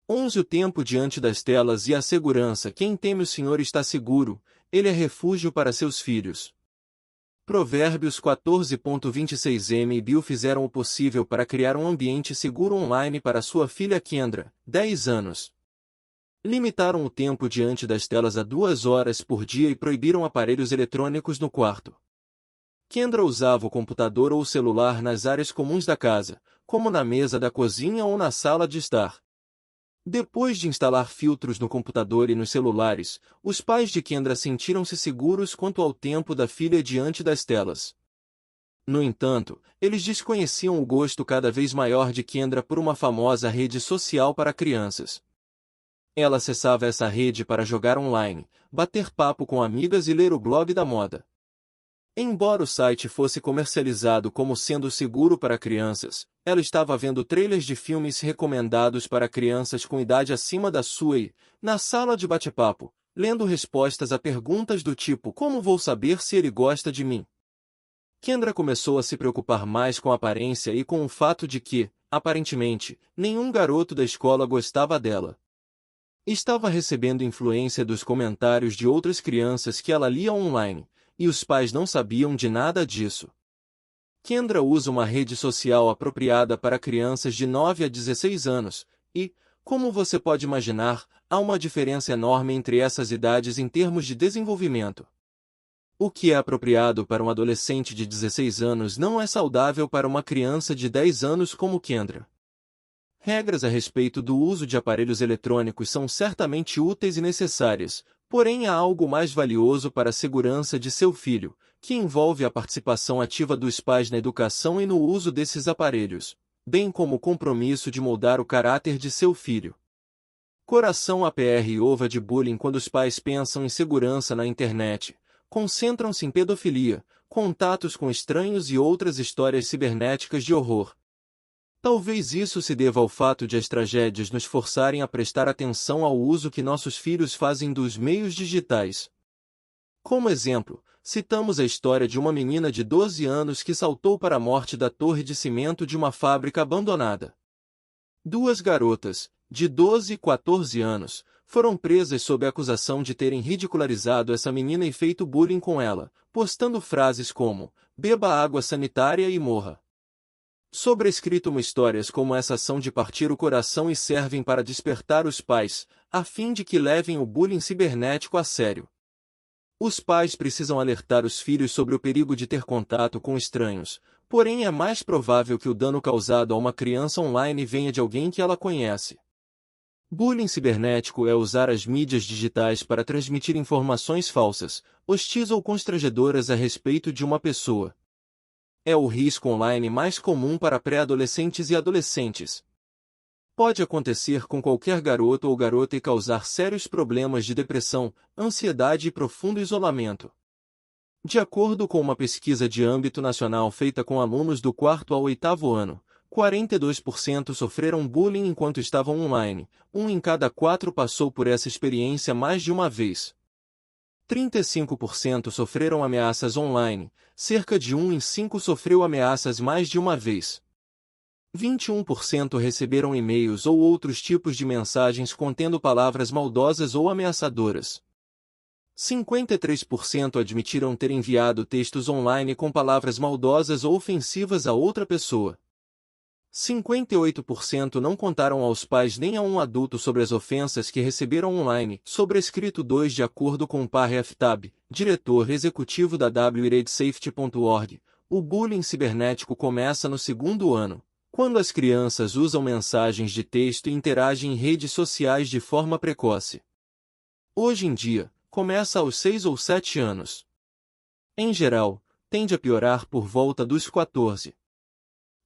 11 O tempo diante das telas e a segurança. Quem teme o Senhor está seguro, ele é refúgio para seus filhos. Provérbios 14.26 Bill fizeram o possível para criar um ambiente seguro online para sua filha Kendra, 10 anos. Limitaram o tempo diante das telas a 2 horas por dia e proibiram aparelhos eletrônicos no quarto. Kendra usava o computador ou o celular nas áreas comuns da casa, como na mesa da cozinha ou na sala de estar. Depois de instalar filtros no computador e nos celulares, os pais de Kendra sentiram-se seguros quanto ao tempo da filha diante das telas. No entanto, eles desconheciam o gosto cada vez maior de Kendra por uma famosa rede social para crianças. Ela acessava essa rede para jogar online, bater papo com amigas e ler o blog da moda. Embora o site fosse comercializado como sendo seguro para crianças, ela estava vendo trailers de filmes recomendados para crianças com idade acima da sua e, na sala de bate-papo, lendo respostas a perguntas do tipo: como vou saber se ele gosta de mim? Kendra começou a se preocupar mais com a aparência e com o fato de que, aparentemente, nenhum garoto da escola gostava dela. Estava recebendo influência dos comentários de outras crianças que ela lia online, e os pais não sabiam de nada disso. Kendra usa uma rede social apropriada para crianças de 9 a 16 anos, e, como você pode imaginar, há uma diferença enorme entre essas idades em termos de desenvolvimento. O que é apropriado para um adolescente de 16 anos não é saudável para uma criança de 10 anos como Kendra. Regras a respeito do uso de aparelhos eletrônicos são certamente úteis e necessárias, porém há algo mais valioso para a segurança de seu filho, que envolve a participação ativa dos pais na educação e no uso desses aparelhos, bem como o compromisso de moldar o caráter de seu filho. Coração APR ova de bullying. Quando os pais pensam em segurança na internet, concentram-se em pedofilia, contatos com estranhos e outras histórias cibernéticas de horror. Talvez isso se deva ao fato de as tragédias nos forçarem a prestar atenção ao uso que nossos filhos fazem dos meios digitais. Como exemplo, citamos a história de uma menina de 12 anos que saltou para a morte da torre de cimento de uma fábrica abandonada. 2 garotas, de 12 e 14 anos, foram presas sob a acusação de terem ridicularizado essa menina e feito bullying com ela, postando frases como: beba água sanitária e morra. Sobrescrito histórias como essa são de partir o coração e servem para despertar os pais, a fim de que levem o bullying cibernético a sério. Os pais precisam alertar os filhos sobre o perigo de ter contato com estranhos, porém é mais provável que o dano causado a uma criança online venha de alguém que ela conhece. Bullying cibernético é usar as mídias digitais para transmitir informações falsas, hostis ou constrangedoras a respeito de uma pessoa. É o risco online mais comum para pré-adolescentes e adolescentes. Pode acontecer com qualquer garoto ou garota e causar sérios problemas de depressão, ansiedade e profundo isolamento. De acordo com uma pesquisa de âmbito nacional feita com alunos do 4º ao 8º ano, 42% sofreram bullying enquanto estavam online, 1 em cada 4 passou por essa experiência mais de uma vez. 35% sofreram ameaças online, cerca de 1 em 5 sofreu ameaças mais de uma vez. 21% receberam e-mails ou outros tipos de mensagens contendo palavras maldosas ou ameaçadoras. 53% admitiram ter enviado textos online com palavras maldosas ou ofensivas a outra pessoa. 58% não contaram aos pais nem a um adulto sobre as ofensas que receberam online, sobrescrito 2 de acordo com Parry Aftab, diretor executivo da WRedSafety.org. O bullying cibernético começa no 2º ano, quando as crianças usam mensagens de texto e interagem em redes sociais de forma precoce. Hoje em dia, começa aos 6 ou 7 anos. Em geral, tende a piorar por volta dos 14.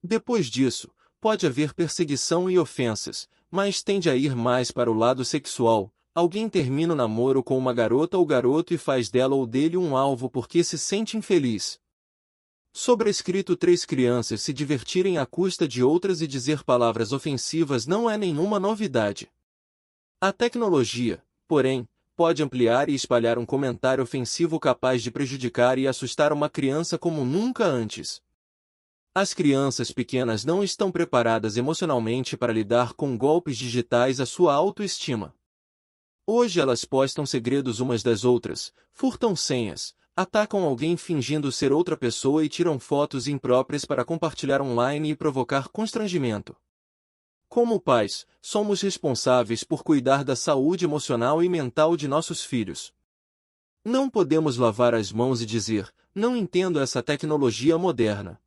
Depois disso, pode haver perseguição e ofensas, mas tende a ir mais para o lado sexual. Alguém termina o namoro com uma garota ou garoto e faz dela ou dele um alvo porque se sente infeliz. Sobrescrito 3 crianças se divertirem à custa de outras e dizer palavras ofensivas não é nenhuma novidade. A tecnologia, porém, pode ampliar e espalhar um comentário ofensivo capaz de prejudicar e assustar uma criança como nunca antes. As crianças pequenas não estão preparadas emocionalmente para lidar com golpes digitais à sua autoestima. Hoje elas postam segredos umas das outras, furtam senhas, atacam alguém fingindo ser outra pessoa e tiram fotos impróprias para compartilhar online e provocar constrangimento. Como pais, somos responsáveis por cuidar da saúde emocional e mental de nossos filhos. Não podemos lavar as mãos e dizer, não entendo essa tecnologia moderna.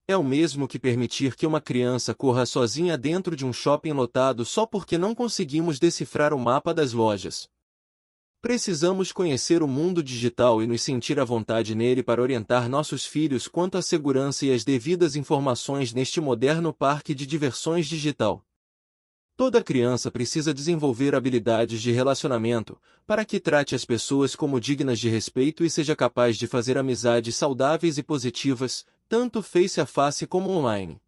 É o mesmo que permitir que uma criança corra sozinha dentro de um shopping lotado só porque não conseguimos decifrar o mapa das lojas. Precisamos conhecer o mundo digital e nos sentir à vontade nele para orientar nossos filhos quanto à segurança e às devidas informações neste moderno parque de diversões digital. Toda criança precisa desenvolver habilidades de relacionamento, para que trate as pessoas como dignas de respeito e seja capaz de fazer amizades saudáveis e positivas, tanto face a face como online.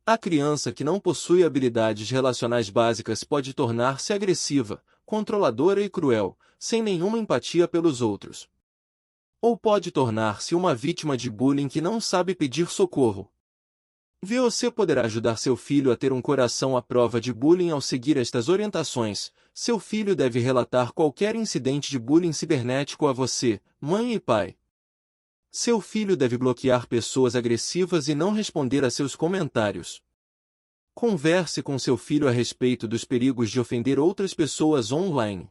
A criança que não possui habilidades relacionais básicas pode tornar-se agressiva, controladora e cruel, sem nenhuma empatia pelos outros. Ou pode tornar-se uma vítima de bullying que não sabe pedir socorro. Você poderá ajudar seu filho a ter um coração à prova de bullying ao seguir estas orientações. Seu filho deve relatar qualquer incidente de bullying cibernético a você, mãe e pai. Seu filho deve bloquear pessoas agressivas e não responder a seus comentários. Converse com seu filho a respeito dos perigos de ofender outras pessoas online.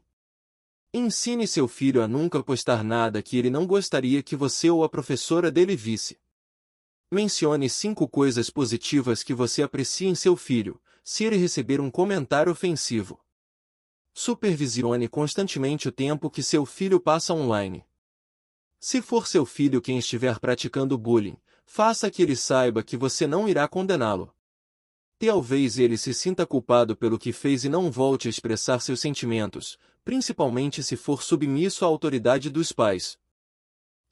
Ensine seu filho a nunca postar nada que ele não gostaria que você ou a professora dele visse. Mencione 5 coisas positivas que você aprecia em seu filho, se ele receber um comentário ofensivo. Supervisione constantemente o tempo que seu filho passa online. Se for seu filho quem estiver praticando bullying, faça que ele saiba que você não irá condená-lo. Talvez ele se sinta culpado pelo que fez e não volte a expressar seus sentimentos, principalmente se for submisso à autoridade dos pais.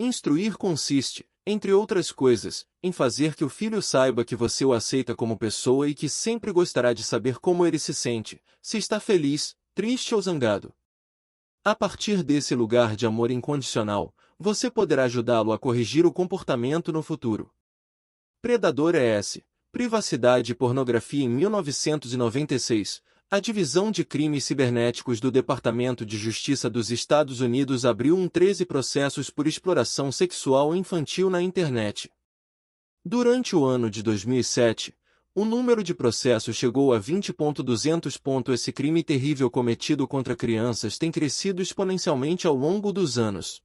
Instruir consiste, entre outras coisas, em fazer que o filho saiba que você o aceita como pessoa e que sempre gostará de saber como ele se sente, se está feliz, triste ou zangado. A partir desse lugar de amor incondicional, você poderá ajudá-lo a corrigir o comportamento no futuro. Predador ES, Privacidade e Pornografia. Em 1996, a Divisão de Crimes Cibernéticos do Departamento de Justiça dos Estados Unidos abriu 13 processos por exploração sexual infantil na internet. Durante o ano de 2007, o número de processos chegou a 20.200. Esse crime terrível cometido contra crianças tem crescido exponencialmente ao longo dos anos.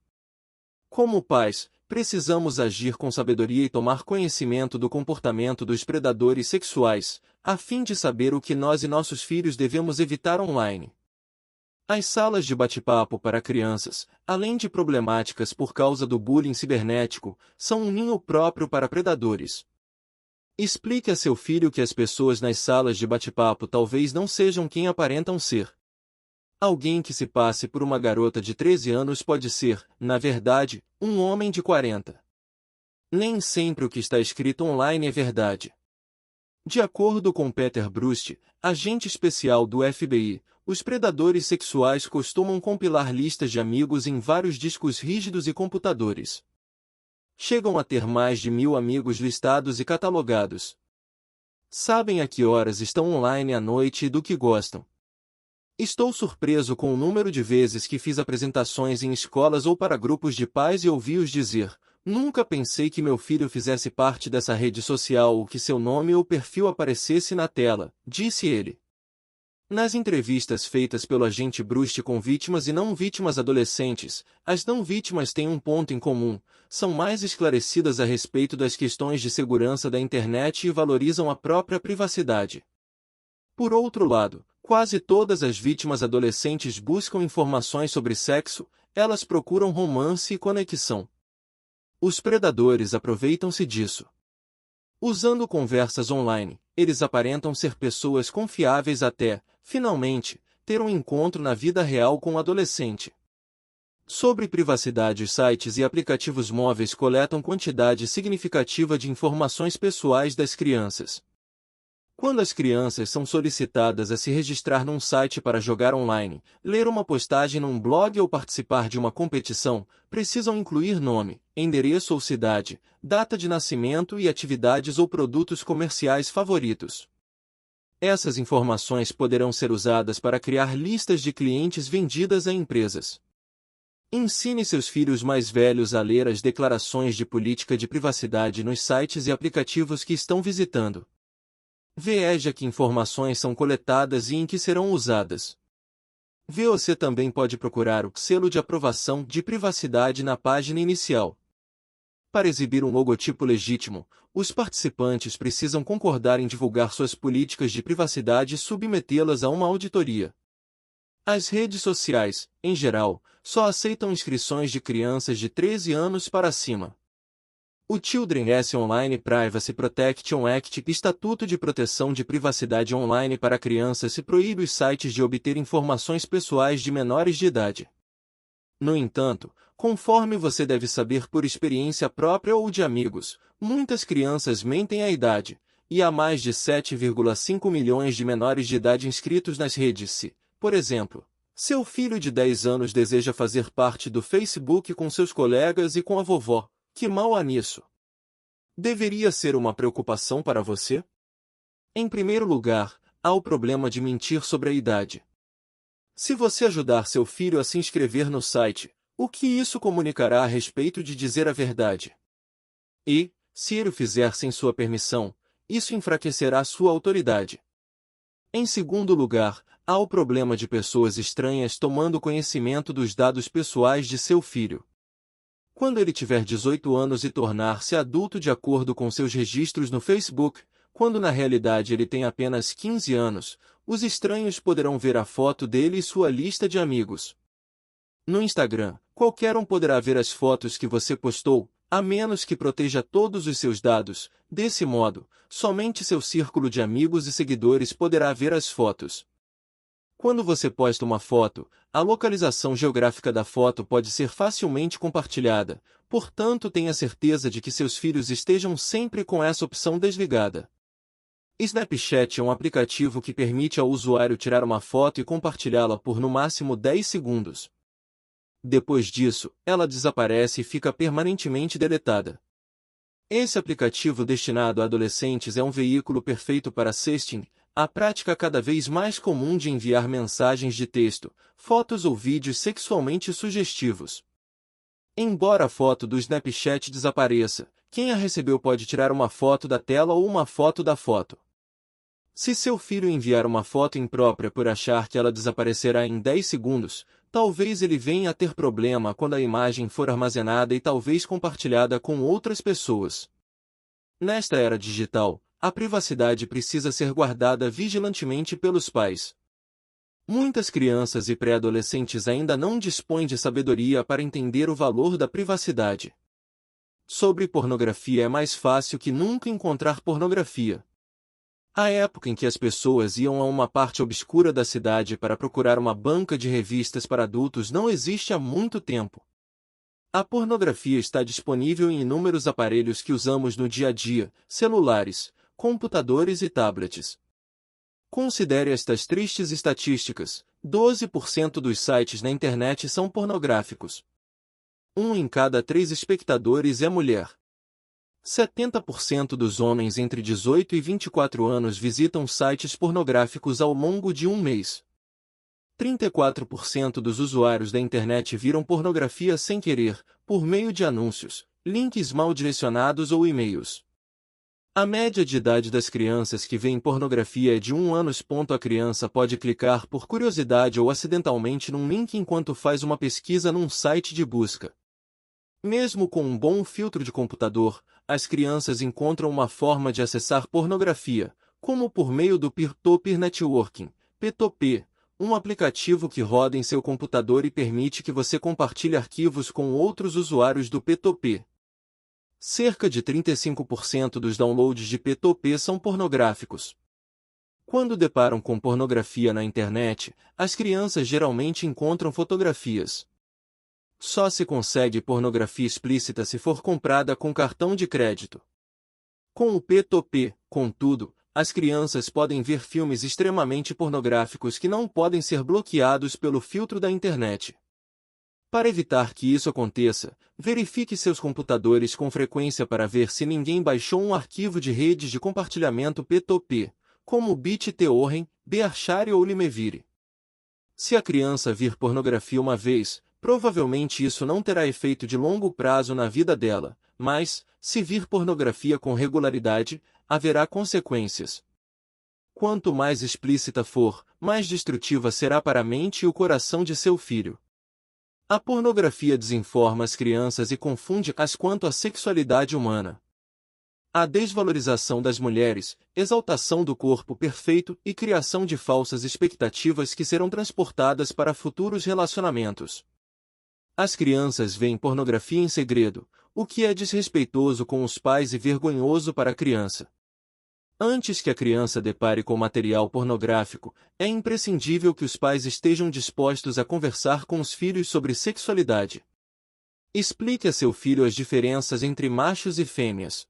Como pais, precisamos agir com sabedoria e tomar conhecimento do comportamento dos predadores sexuais, a fim de saber o que nós e nossos filhos devemos evitar online. As salas de bate-papo para crianças, além de problemáticas por causa do bullying cibernético, são um ninho próprio para predadores. Explique a seu filho que as pessoas nas salas de bate-papo talvez não sejam quem aparentam ser. Alguém que se passe por uma garota de 13 anos pode ser, na verdade, um homem de 40. Nem sempre o que está escrito online é verdade. De acordo com Peter Brust, agente especial do FBI, os predadores sexuais costumam compilar listas de amigos em vários discos rígidos e computadores. Chegam a ter mais de 1.000 amigos listados e catalogados. Sabem a que horas estão online à noite e do que gostam. Estou surpreso com o número de vezes que fiz apresentações em escolas ou para grupos de pais e ouvi-os dizer: nunca pensei que meu filho fizesse parte dessa rede social ou que seu nome ou perfil aparecesse na tela, disse ele. Nas entrevistas feitas pelo agente Brust com vítimas e não vítimas adolescentes, as não vítimas têm um ponto em comum: são mais esclarecidas a respeito das questões de segurança da internet e valorizam a própria privacidade. Por outro lado, quase todas as vítimas adolescentes buscam informações sobre sexo, elas procuram romance e conexão. Os predadores aproveitam-se disso. Usando conversas online, eles aparentam ser pessoas confiáveis até, finalmente, ter um encontro na vida real com o adolescente. Sobre privacidade, os sites e aplicativos móveis coletam quantidade significativa de informações pessoais das crianças. Quando as crianças são solicitadas a se registrar num site para jogar online, ler uma postagem num blog ou participar de uma competição, precisam incluir nome, endereço ou cidade, data de nascimento e atividades ou produtos comerciais favoritos. Essas informações poderão ser usadas para criar listas de clientes vendidas a empresas. Ensine seus filhos mais velhos a ler as declarações de política de privacidade nos sites e aplicativos que estão visitando. Veja que informações são coletadas e em que serão usadas. Você também pode procurar o selo de aprovação de privacidade na página inicial. Para exibir um logotipo legítimo, os participantes precisam concordar em divulgar suas políticas de privacidade e submetê-las a uma auditoria. As redes sociais, em geral, só aceitam inscrições de crianças de 13 anos para cima. O Children's Online Privacy Protection Act, Estatuto de Proteção de Privacidade Online para Crianças, se proíbe os sites de obter informações pessoais de menores de idade. No entanto, conforme você deve saber por experiência própria ou de amigos, muitas crianças mentem a idade, e há mais de 7,5 milhões de menores de idade inscritos nas redes se, por exemplo, seu filho de 10 anos deseja fazer parte do Facebook com seus colegas e com a vovó. Que mal há nisso? Deveria ser uma preocupação para você? Em primeiro lugar, há o problema de mentir sobre a idade. Se você ajudar seu filho a se inscrever no site, o que isso comunicará a respeito de dizer a verdade? E, se ele o fizer sem sua permissão, isso enfraquecerá sua autoridade. Em segundo lugar, há o problema de pessoas estranhas tomando conhecimento dos dados pessoais de seu filho. Quando ele tiver 18 anos e tornar-se adulto de acordo com seus registros no Facebook, quando na realidade ele tem apenas 15 anos, os estranhos poderão ver a foto dele e sua lista de amigos. No Instagram, qualquer um poderá ver as fotos que você postou, a menos que proteja todos os seus dados. Desse modo, somente seu círculo de amigos e seguidores poderá ver as fotos. Quando você posta uma foto, a localização geográfica da foto pode ser facilmente compartilhada, portanto tenha certeza de que seus filhos estejam sempre com essa opção desligada. Snapchat é um aplicativo que permite ao usuário tirar uma foto e compartilhá-la por no máximo 10 segundos. Depois disso, ela desaparece e fica permanentemente deletada. Esse aplicativo destinado a adolescentes é um veículo perfeito para sexting, a prática cada vez mais comum de enviar mensagens de texto, fotos ou vídeos sexualmente sugestivos. Embora a foto do Snapchat desapareça, quem a recebeu pode tirar uma foto da tela ou uma foto da foto. Se seu filho enviar uma foto imprópria por achar que ela desaparecerá em 10 segundos, talvez ele venha a ter problema quando a imagem for armazenada e talvez compartilhada com outras pessoas. Nesta era digital, a privacidade precisa ser guardada vigilantemente pelos pais. Muitas crianças e pré-adolescentes ainda não dispõem de sabedoria para entender o valor da privacidade. Sobre pornografia é mais fácil que nunca encontrar pornografia. A época em que as pessoas iam a uma parte obscura da cidade para procurar uma banca de revistas para adultos não existe há muito tempo. A pornografia está disponível em inúmeros aparelhos que usamos no dia a dia, celulares, computadores e tablets. Considere estas tristes estatísticas: 12% dos sites na internet são pornográficos. 1 em cada 3 espectadores é mulher. 70% dos homens entre 18 e 24 anos visitam sites pornográficos ao longo de um mês. 34% dos usuários da internet viram pornografia sem querer, por meio de anúncios, links mal direcionados ou e-mails. A média de idade das crianças que veem pornografia é de 1 ano. A criança pode clicar por curiosidade ou acidentalmente num link enquanto faz uma pesquisa num site de busca. Mesmo com um bom filtro de computador, as crianças encontram uma forma de acessar pornografia, como por meio do Peer-to-Peer Networking, P2P, um aplicativo que roda em seu computador e permite que você compartilhe arquivos com outros usuários do P2P. Cerca de 35% dos downloads de P2P são pornográficos. Quando deparam com pornografia na internet, as crianças geralmente encontram fotografias. Só se consegue pornografia explícita se for comprada com cartão de crédito. Com o P2P, contudo, as crianças podem ver filmes extremamente pornográficos que não podem ser bloqueados pelo filtro da internet. Para evitar que isso aconteça, verifique seus computadores com frequência para ver se ninguém baixou um arquivo de redes de compartilhamento P2P, como BitTorrent, Bearshare ou Limevire. Se a criança vir pornografia uma vez, provavelmente isso não terá efeito de longo prazo na vida dela, mas, se vir pornografia com regularidade, haverá consequências. Quanto mais explícita for, mais destrutiva será para a mente e o coração de seu filho. A pornografia desinforma as crianças e confunde-as quanto à sexualidade humana. A desvalorização das mulheres, exaltação do corpo perfeito e criação de falsas expectativas que serão transportadas para futuros relacionamentos. As crianças veem pornografia em segredo, o que é desrespeitoso com os pais e vergonhoso para a criança. Antes que a criança depare com material pornográfico, é imprescindível que os pais estejam dispostos a conversar com os filhos sobre sexualidade. Explique a seu filho as diferenças entre machos e fêmeas.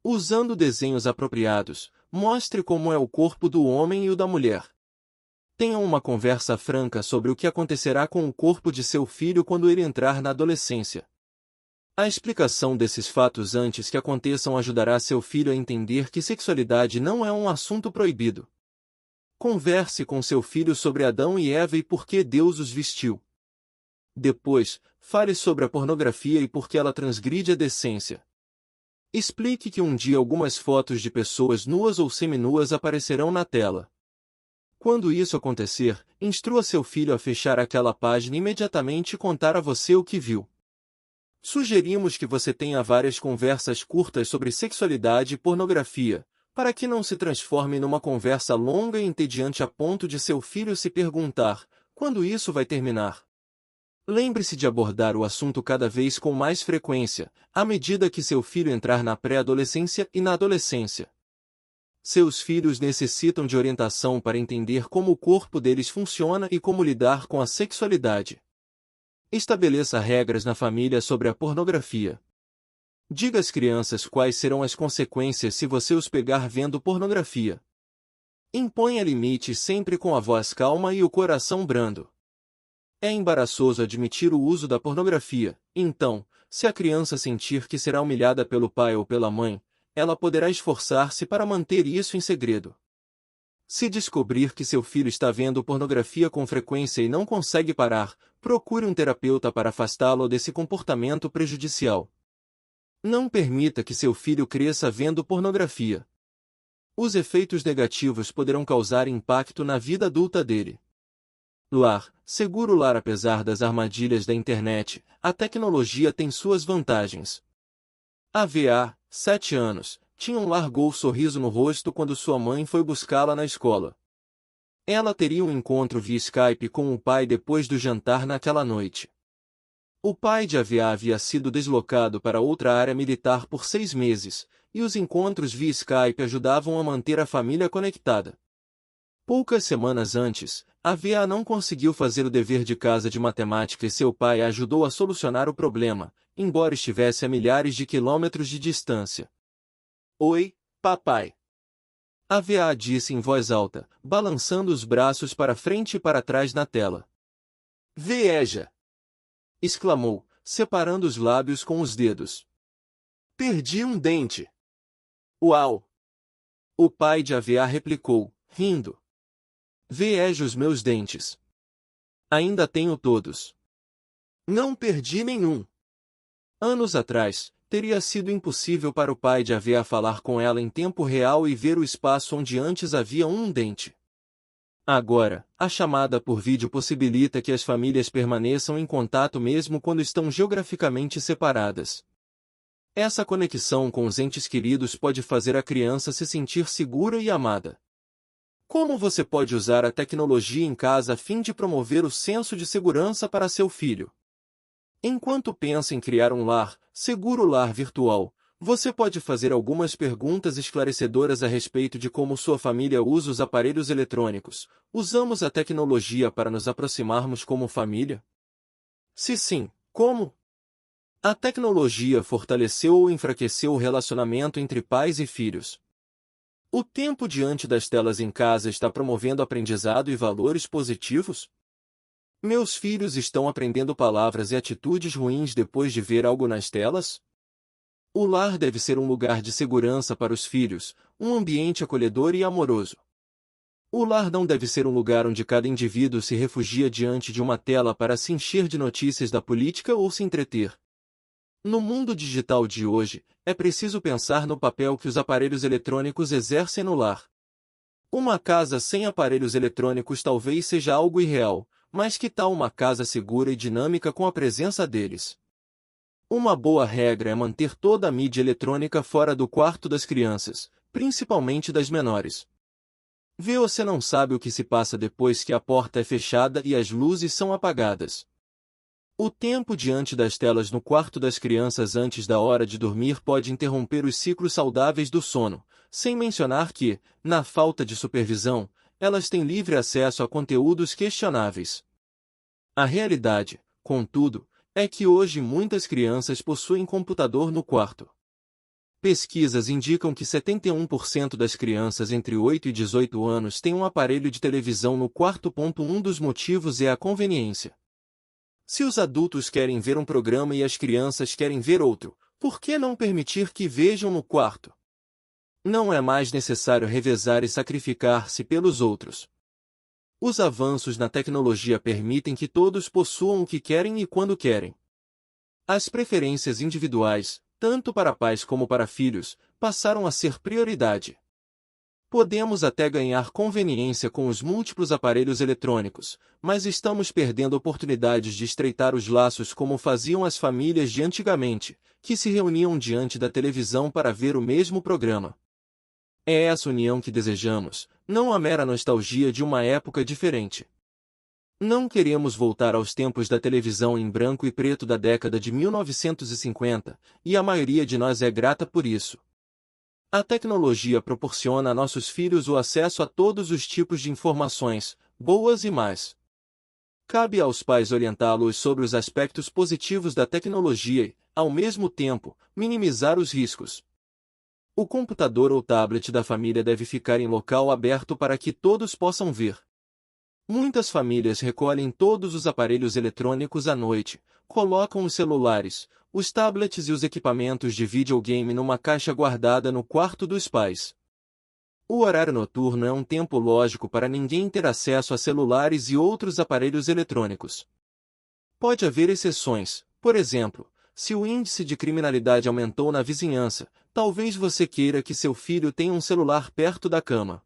Usando desenhos apropriados, mostre como é o corpo do homem e o da mulher. Tenha uma conversa franca sobre o que acontecerá com o corpo de seu filho quando ele entrar na adolescência. A explicação desses fatos antes que aconteçam ajudará seu filho a entender que sexualidade não é um assunto proibido. Converse com seu filho sobre Adão e Eva e por que Deus os vestiu. Depois, fale sobre a pornografia e por que ela transgride a decência. Explique que um dia algumas fotos de pessoas nuas ou seminuas aparecerão na tela. Quando isso acontecer, instrua seu filho a fechar aquela página imediatamente e contar a você o que viu. Sugerimos que você tenha várias conversas curtas sobre sexualidade e pornografia, para que não se transforme numa conversa longa e entediante a ponto de seu filho se perguntar: quando isso vai terminar? Lembre-se de abordar o assunto cada vez com mais frequência, à medida que seu filho entrar na pré-adolescência e na adolescência. Seus filhos necessitam de orientação para entender como o corpo deles funciona e como lidar com a sexualidade. Estabeleça regras na família sobre a pornografia. Diga às crianças quais serão as consequências se você os pegar vendo pornografia. Imponha limites sempre com a voz calma e o coração brando. É embaraçoso admitir o uso da pornografia, então, se a criança sentir que será humilhada pelo pai ou pela mãe, ela poderá esforçar-se para manter isso em segredo. Se descobrir que seu filho está vendo pornografia com frequência e não consegue parar, procure um terapeuta para afastá-lo desse comportamento prejudicial. Não permita que seu filho cresça vendo pornografia. Os efeitos negativos poderão causar impacto na vida adulta dele. Lar, seguro lar. Apesar das armadilhas da internet, a tecnologia tem suas vantagens. A VA, 7 anos, tinha um largou sorriso no rosto quando sua mãe foi buscá-la na escola. Ela teria um encontro via Skype com o pai depois do jantar naquela noite. O pai de AVA havia sido deslocado para outra área militar por 6 meses, e os encontros via Skype ajudavam a manter a família conectada. Poucas semanas antes, AVA não conseguiu fazer o dever de casa de matemática e seu pai a ajudou a solucionar o problema, embora estivesse a milhares de quilômetros de distância. Oi, papai. AVA disse em voz alta, balançando os braços para frente e para trás na tela. Veja! Exclamou, separando os lábios com os dedos. Perdi um dente. Uau! O pai de AVA replicou, rindo. Veja os meus dentes. Ainda tenho todos. Não perdi nenhum. Anos atrás, teria sido impossível para o pai de AVA falar com ela em tempo real e ver o espaço onde antes havia um dente. Agora, a chamada por vídeo possibilita que as famílias permaneçam em contato mesmo quando estão geograficamente separadas. Essa conexão com os entes queridos pode fazer a criança se sentir segura e amada. Como você pode usar a tecnologia em casa a fim de promover o senso de segurança para seu filho? Enquanto pensa em criar um lar, seguro lar virtual, você pode fazer algumas perguntas esclarecedoras a respeito de como sua família usa os aparelhos eletrônicos. Usamos a tecnologia para nos aproximarmos como família? Se sim, como? A tecnologia fortaleceu ou enfraqueceu o relacionamento entre pais e filhos? O tempo diante das telas em casa está promovendo aprendizado e valores positivos? Meus filhos estão aprendendo palavras e atitudes ruins depois de ver algo nas telas? O lar deve ser um lugar de segurança para os filhos, um ambiente acolhedor e amoroso. O lar não deve ser um lugar onde cada indivíduo se refugia diante de uma tela para se encher de notícias da política ou se entreter. No mundo digital de hoje, é preciso pensar no papel que os aparelhos eletrônicos exercem no lar. Uma casa sem aparelhos eletrônicos talvez seja algo irreal, mas que tal uma casa segura e dinâmica com a presença deles? Uma boa regra é manter toda a mídia eletrônica fora do quarto das crianças, principalmente das menores. Você não sabe o que se passa depois que a porta é fechada e as luzes são apagadas. O tempo diante das telas no quarto das crianças antes da hora de dormir pode interromper os ciclos saudáveis do sono, sem mencionar que, na falta de supervisão, elas têm livre acesso a conteúdos questionáveis. A realidade, contudo, é que hoje muitas crianças possuem computador no quarto. Pesquisas indicam que 71% das crianças entre 8 e 18 anos têm um aparelho de televisão no quarto. Um dos motivos é a conveniência. Se os adultos querem ver um programa e as crianças querem ver outro, por que não permitir que vejam no quarto? Não é mais necessário revezar e sacrificar-se pelos outros. Os avanços na tecnologia permitem que todos possuam o que querem e quando querem. As preferências individuais, tanto para pais como para filhos, passaram a ser prioridade. Podemos até ganhar conveniência com os múltiplos aparelhos eletrônicos, mas estamos perdendo oportunidades de estreitar os laços como faziam as famílias de antigamente, que se reuniam diante da televisão para ver o mesmo programa. É essa união que desejamos, não a mera nostalgia de uma época diferente. Não queremos voltar aos tempos da televisão em branco e preto da década de 1950, e a maioria de nós é grata por isso. A tecnologia proporciona a nossos filhos o acesso a todos os tipos de informações, boas e más. Cabe aos pais orientá-los sobre os aspectos positivos da tecnologia e, ao mesmo tempo, minimizar os riscos. O computador ou tablet da família deve ficar em local aberto para que todos possam ver. Muitas famílias recolhem todos os aparelhos eletrônicos à noite, colocam os celulares, os tablets e os equipamentos de videogame numa caixa guardada no quarto dos pais. O horário noturno é um tempo lógico para ninguém ter acesso a celulares e outros aparelhos eletrônicos. Pode haver exceções, por exemplo, se o índice de criminalidade aumentou na vizinhança, talvez você queira que seu filho tenha um celular perto da cama.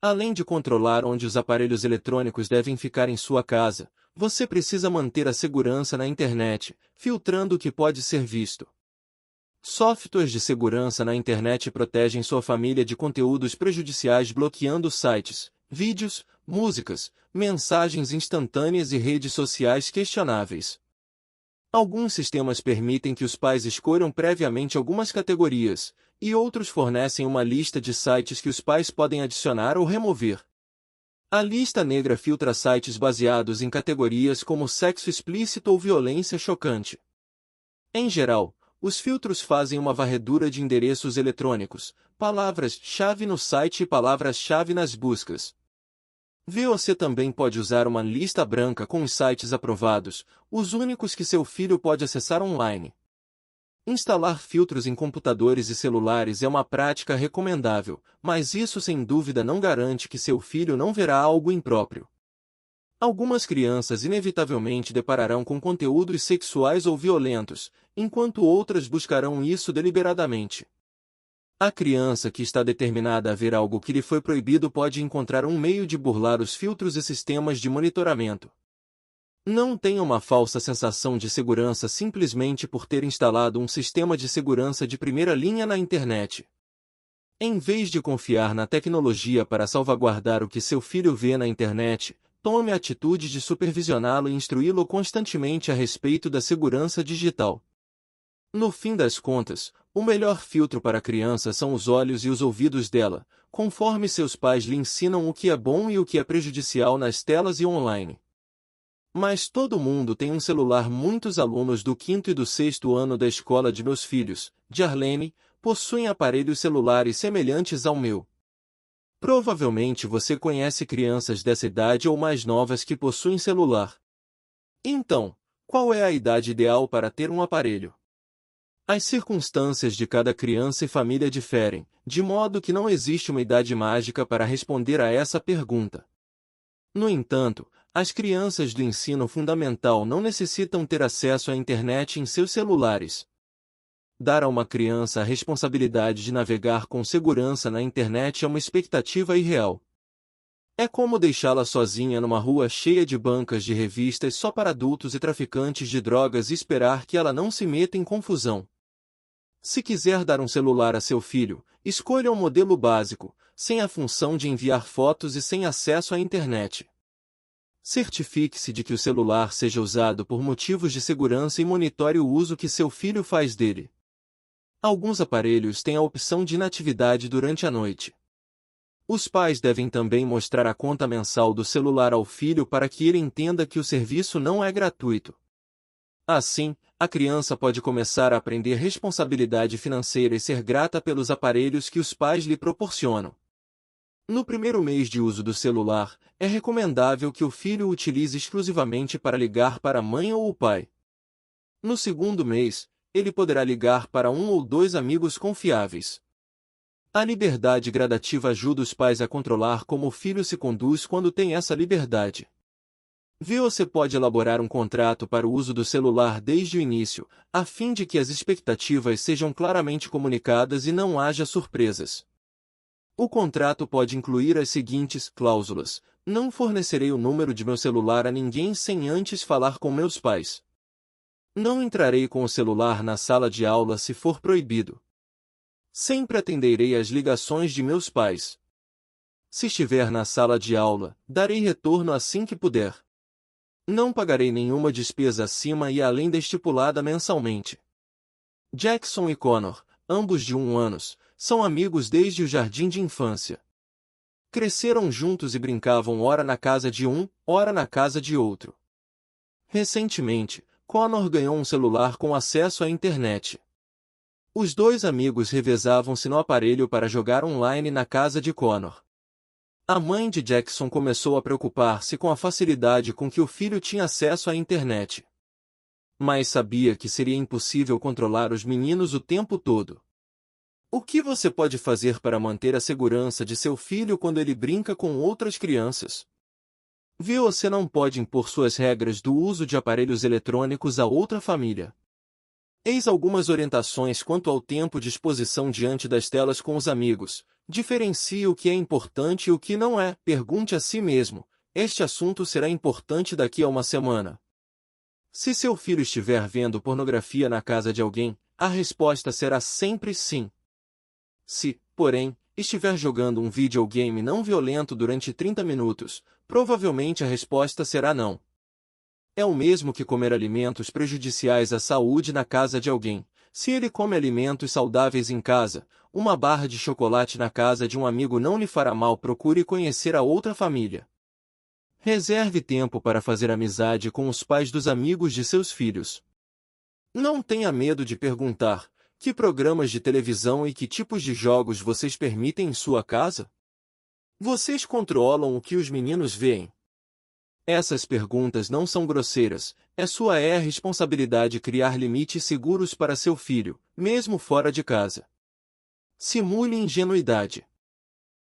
Além de controlar onde os aparelhos eletrônicos devem ficar em sua casa, você precisa manter a segurança na internet, filtrando o que pode ser visto. Softwares de segurança na internet protegem sua família de conteúdos prejudiciais bloqueando sites, vídeos, músicas, mensagens instantâneas e redes sociais questionáveis. Alguns sistemas permitem que os pais escolham previamente algumas categorias, e outros fornecem uma lista de sites que os pais podem adicionar ou remover. A lista negra filtra sites baseados em categorias como sexo explícito ou violência chocante. Em geral, os filtros fazem uma varredura de endereços eletrônicos, palavras-chave no site e palavras-chave nas buscas. Você também pode usar uma lista branca com os sites aprovados, os únicos que seu filho pode acessar online. Instalar filtros em computadores e celulares é uma prática recomendável, mas isso sem dúvida não garante que seu filho não verá algo impróprio. Algumas crianças inevitavelmente depararão com conteúdos sexuais ou violentos, enquanto outras buscarão isso deliberadamente. A criança que está determinada a ver algo que lhe foi proibido pode encontrar um meio de burlar os filtros e sistemas de monitoramento. Não tenha uma falsa sensação de segurança simplesmente por ter instalado um sistema de segurança de primeira linha na internet. Em vez de confiar na tecnologia para salvaguardar o que seu filho vê na internet, tome a atitude de supervisioná-lo e instruí-lo constantemente a respeito da segurança digital. No fim das contas, o melhor filtro para a criança são os olhos e os ouvidos dela, conforme seus pais lhe ensinam o que é bom e o que é prejudicial nas telas e online. Mas todo mundo tem um celular. Muitos alunos do 5º e do 6º ano da escola de meus filhos, de Arlene, possuem aparelhos celulares semelhantes ao meu. Provavelmente você conhece crianças dessa idade ou mais novas que possuem celular. Então, qual é a idade ideal para ter um aparelho? As circunstâncias de cada criança e família diferem, de modo que não existe uma idade mágica para responder a essa pergunta. No entanto, as crianças do ensino fundamental não necessitam ter acesso à internet em seus celulares. Dar a uma criança a responsabilidade de navegar com segurança na internet é uma expectativa irreal. É como deixá-la sozinha numa rua cheia de bancas de revistas só para adultos e traficantes de drogas e esperar que ela não se meta em confusão. Se quiser dar um celular a seu filho, escolha um modelo básico, sem a função de enviar fotos e sem acesso à internet. Certifique-se de que o celular seja usado por motivos de segurança e monitore o uso que seu filho faz dele. Alguns aparelhos têm a opção de inatividade durante a noite. Os pais devem também mostrar a conta mensal do celular ao filho para que ele entenda que o serviço não é gratuito. Assim, a criança pode começar a aprender responsabilidade financeira e ser grata pelos aparelhos que os pais lhe proporcionam. No primeiro mês de uso do celular, é recomendável que o filho o utilize exclusivamente para ligar para a mãe ou o pai. No segundo mês, ele poderá ligar para um ou dois amigos confiáveis. A liberdade gradativa ajuda os pais a controlar como o filho se conduz quando tem essa liberdade. Você pode elaborar um contrato para o uso do celular desde o início, a fim de que as expectativas sejam claramente comunicadas e não haja surpresas. O contrato pode incluir as seguintes cláusulas: não fornecerei o número de meu celular a ninguém sem antes falar com meus pais. Não entrarei com o celular na sala de aula se for proibido. Sempre atenderei às ligações de meus pais. Se estiver na sala de aula, darei retorno assim que puder. Não pagarei nenhuma despesa acima e além da estipulada mensalmente. Jackson e Connor, ambos de 1 ano, são amigos desde o jardim de infância. Cresceram juntos e brincavam ora na casa de um, ora na casa de outro. Recentemente, Connor ganhou um celular com acesso à internet. Os dois amigos revezavam-se no aparelho para jogar online na casa de Connor. A mãe de Jackson começou a preocupar-se com a facilidade com que o filho tinha acesso à internet. Mas sabia que seria impossível controlar os meninos o tempo todo. O que você pode fazer para manter a segurança de seu filho quando ele brinca com outras crianças? Você não pode impor suas regras do uso de aparelhos eletrônicos a outra família. Eis algumas orientações quanto ao tempo de exposição diante das telas com os amigos. Diferencie o que é importante e o que não é. Pergunte a si mesmo: este assunto será importante daqui a uma semana? Se seu filho estiver vendo pornografia na casa de alguém, a resposta será sempre sim. Se, porém, estiver jogando um videogame não violento durante 30 minutos, provavelmente a resposta será não. É o mesmo que comer alimentos prejudiciais à saúde na casa de alguém. Se ele come alimentos saudáveis em casa, uma barra de chocolate na casa de um amigo não lhe fará mal. Procure conhecer a outra família. Reserve tempo para fazer amizade com os pais dos amigos de seus filhos. Não tenha medo de perguntar: que programas de televisão e que tipos de jogos vocês permitem em sua casa? Vocês controlam o que os meninos veem? Essas perguntas não são grosseiras, sua responsabilidade criar limites seguros para seu filho, mesmo fora de casa. Simule ingenuidade.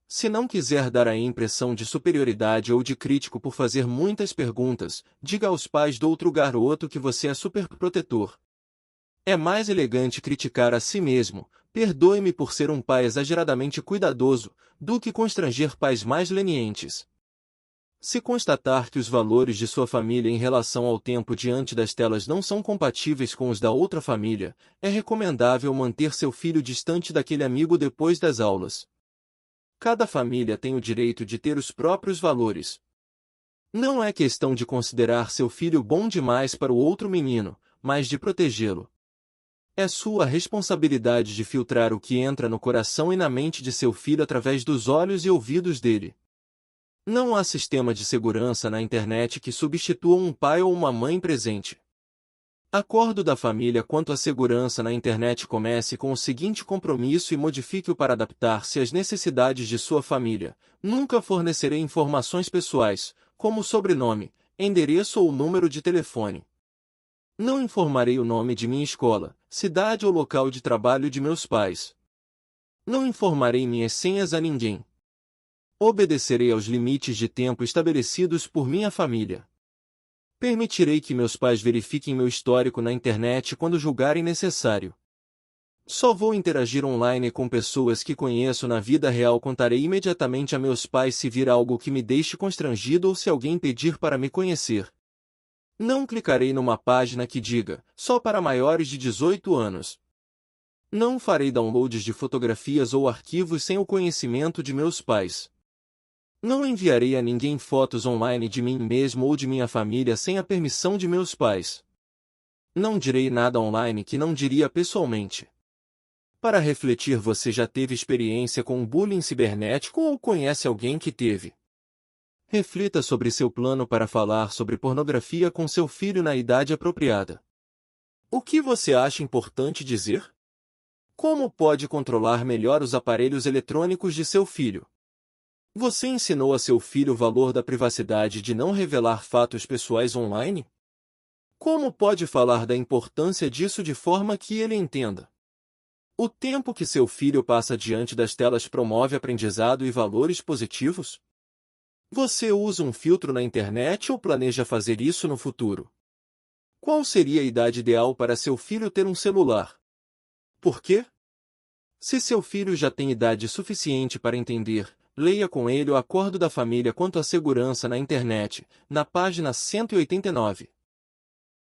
Se não quiser dar a impressão de superioridade ou de crítico por fazer muitas perguntas, diga aos pais do outro garoto que você é superprotetor. É mais elegante criticar a si mesmo: perdoe-me por ser um pai exageradamente cuidadoso, do que constranger pais mais lenientes. Se constatar que os valores de sua família em relação ao tempo diante das telas não são compatíveis com os da outra família, é recomendável manter seu filho distante daquele amigo depois das aulas. Cada família tem o direito de ter os próprios valores. Não é questão de considerar seu filho bom demais para o outro menino, mas de protegê-lo. É sua responsabilidade de filtrar o que entra no coração e na mente de seu filho através dos olhos e ouvidos dele. Não há sistema de segurança na internet que substitua um pai ou uma mãe presente. Acordo da família quanto à segurança na internet. Comece com o seguinte compromisso e modifique-o para adaptar-se às necessidades de sua família. Nunca fornecerei informações pessoais, como sobrenome, endereço ou número de telefone. Não informarei o nome de minha escola, cidade ou local de trabalho de meus pais. Não informarei minhas senhas a ninguém. Obedecerei aos limites de tempo estabelecidos por minha família. Permitirei que meus pais verifiquem meu histórico na internet quando julgarem necessário. Só vou interagir online com pessoas que conheço na vida real. Contarei imediatamente a meus pais se vir algo que me deixe constrangido ou se alguém pedir para me conhecer. Não clicarei numa página que diga, só para maiores de 18 anos. Não farei downloads de fotografias ou arquivos sem o conhecimento de meus pais. Não enviarei a ninguém fotos online de mim mesmo ou de minha família sem a permissão de meus pais. Não direi nada online que não diria pessoalmente. Para refletir, você já teve experiência com bullying cibernético ou conhece alguém que teve? Reflita sobre seu plano para falar sobre pornografia com seu filho na idade apropriada. O que você acha importante dizer? Como pode controlar melhor os aparelhos eletrônicos de seu filho? Você ensinou a seu filho o valor da privacidade de não revelar fatos pessoais online? Como pode falar da importância disso de forma que ele entenda? O tempo que seu filho passa diante das telas promove aprendizado e valores positivos? Você usa um filtro na internet ou planeja fazer isso no futuro? Qual seria a idade ideal para seu filho ter um celular? Por quê? Se seu filho já tem idade suficiente para entender, leia com ele o Acordo da Família quanto à segurança na internet, na página 189.